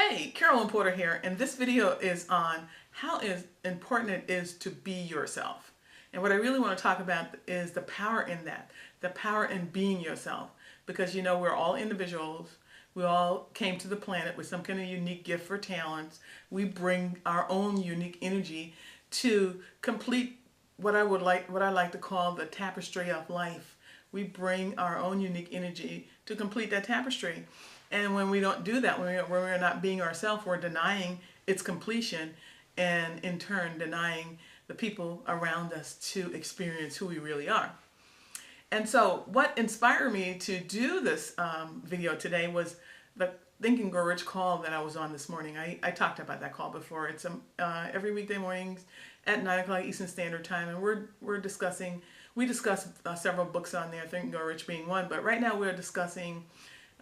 Hey, Carolyn Porter here, and this video is on how important it is to be yourself. And what I really want to talk about is the power in that, the power in being yourself. Because you know, we're all individuals. We all came to the planet with some kind of unique gift or talents. We bring our own unique energy to complete what I like to call the tapestry of life. We bring our own unique energy to complete that tapestry. And when we don't do that, when we're not being ourselves, we're denying its completion and in turn denying the people around us to experience who we really are. And so what inspired me to do this video today was the Think and Grow Rich call that I was on this morning. I talked about that call before. It's every weekday mornings at 9 o'clock Eastern Standard Time, and we discuss several books on there, Think and Grow Rich being one, but right now we're discussing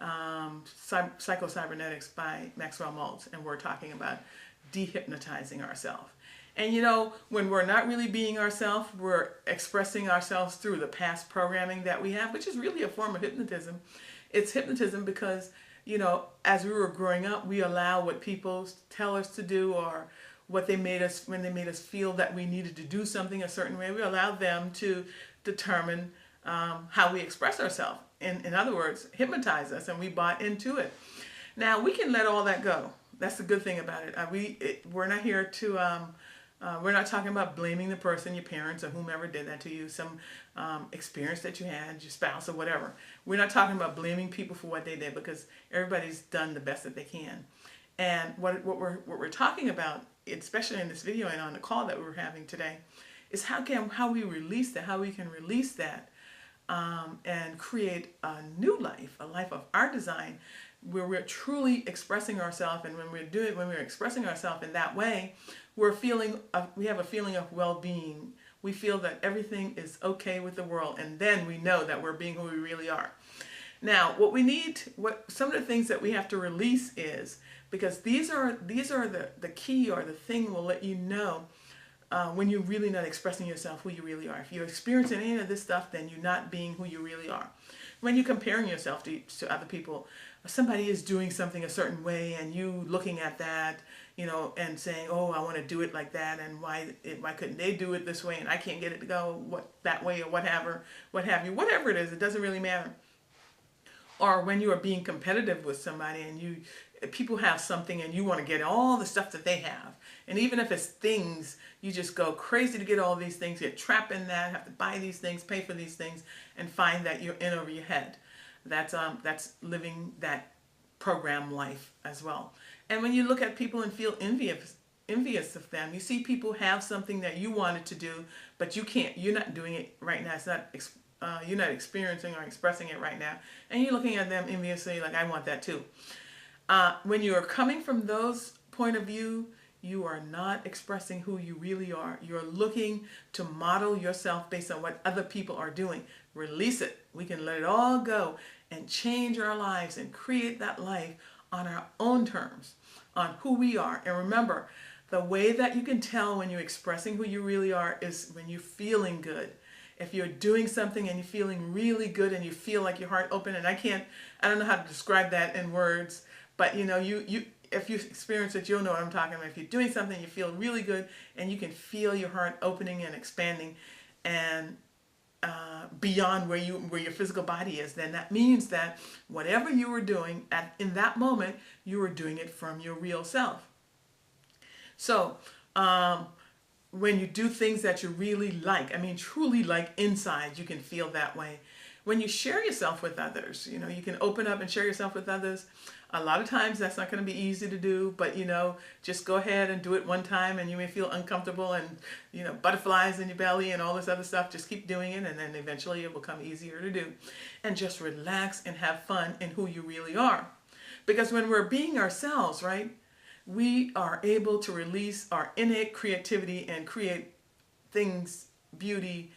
Psycho-Cybernetics by Maxwell Maltz, and we're talking about dehypnotizing ourselves. And you know, when we're not really being ourselves, we're expressing ourselves through the past programming that we have, which is really a form of hypnotism. It's hypnotism because, you know, as we were growing up, we allow what people tell us to do, or what they made us, when they made us feel that we needed to do something a certain way, we allowed them to determine how we express ourselves. In other words, hypnotize us, and we bought into it. Now, we can let all that go. That's the good thing about it. We're not here to, we're not talking about blaming the person, your parents, or whomever did that to you, some experience that you had, your spouse, or whatever. We're not talking about blaming people for what they did, because everybody's done the best that they can. And what we're talking about, especially in this video and on the call that we're having today, is how we release that, how we can release that, and create a new life, a life of our design, where we're truly expressing ourselves. And when we're expressing ourselves in that way, we have a feeling of well-being. We feel that everything is okay with the world, and then we know that we're being who we really are. Now, some of the things that we have to release is, because these are the key, or the thing will let you know when you're really not expressing yourself, who you really are. If you're experiencing any of this stuff, then you're not being who you really are. When you're comparing yourself to other people, somebody is doing something a certain way, and you looking at that, you know, and saying, oh, I want to do it like that, and why couldn't they do it this way, and I can't get it to go that way, or what have you, whatever it is, it doesn't really matter. Or when you are being competitive with somebody, and people have something and you want to get all the stuff that they have. And even if it's things, you just go crazy to get all these things, get trapped in that, have to buy these things, pay for these things, and find that you're in over your head. That's living that program life as well. And when you look at people and feel envious of them, you see people have something that you wanted to do, but you can't, you're not doing it right now. It's not you're not experiencing or expressing it right now, and you're looking at them enviously like, I want that too. When you are coming from those point of view, you are not expressing who you really are. You're looking to model yourself based on what other people are doing. Release it. We can let it all go and change our lives and create that life on our own terms, on who we are. And remember, the way that you can tell when you're expressing who you really are is when you're feeling good. If you're doing something and you're feeling really good, and you feel like your heart open, and I don't know how to describe that in words, but you know, if you experience it, you'll know what I'm talking about. If you're doing something, you feel really good, and you can feel your heart opening and expanding, and beyond where your physical body is, then that means that whatever you were doing in that moment, you were doing it from your real self. So, when you do things that you really like, I mean truly like inside, you can feel that way. When you share yourself with others, you know, you can open up and share yourself with others. A lot of times that's not going to be easy to do, but you know, just go ahead and do it one time, and you may feel uncomfortable and, you know, butterflies in your belly and all this other stuff. Just keep doing it, and then eventually it will become easier to do. And just relax and have fun in who you really are. Because when we're being ourselves, right, we are able to release our innate creativity and create things, beauty,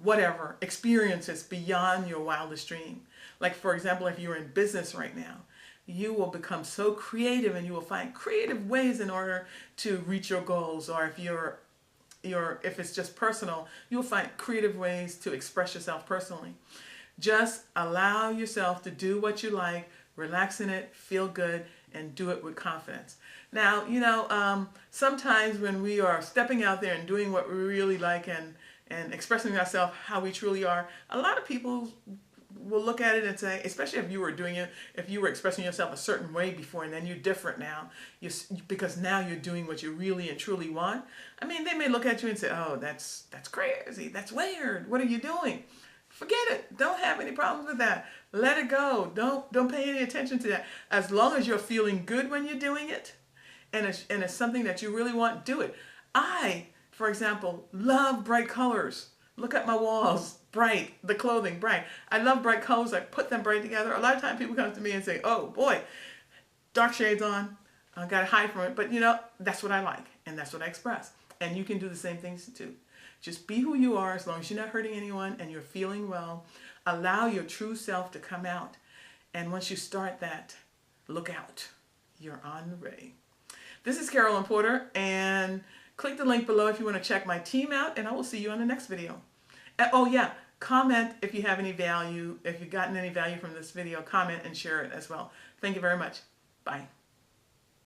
whatever, experiences beyond your wildest dream. Like, for example, if you're in business right now, you will become so creative, and you will find creative ways in order to reach your goals. Or if it's just personal, you'll find creative ways to express yourself personally. Just allow yourself to do what you like, relax in it, feel good, and do it with confidence. Now, sometimes when we are stepping out there and doing what we really like and expressing ourselves how we truly are, a lot of people will look at it and say, especially if you were expressing yourself a certain way before and then you're different now, because now you're doing what you really and truly want. I mean, they may look at you and say, oh, that's crazy, that's weird, what are you doing? Forget it. Don't have any problems with that. Let it go. Don't pay any attention to that. As long as you're feeling good when you're doing it, and it's something that you really want, do it. I, for example, love bright colors. Look at my walls, bright. The clothing, bright. I love bright colors. I put them bright together. A lot of times people come to me and say, oh boy, dark shades on. I got to hide from it. But that's what I like, and that's what I express. And you can do the same things too. Just be who you are as long as you're not hurting anyone and you're feeling well. Allow your true self to come out. And once you start that, look out. You're on the way. This is Carolyn Porter, and click the link below if you want to check my team out, and I will see you on the next video. Oh yeah, comment if you have any value. If you've gotten any value from this video, comment and share it as well. Thank you very much. Bye.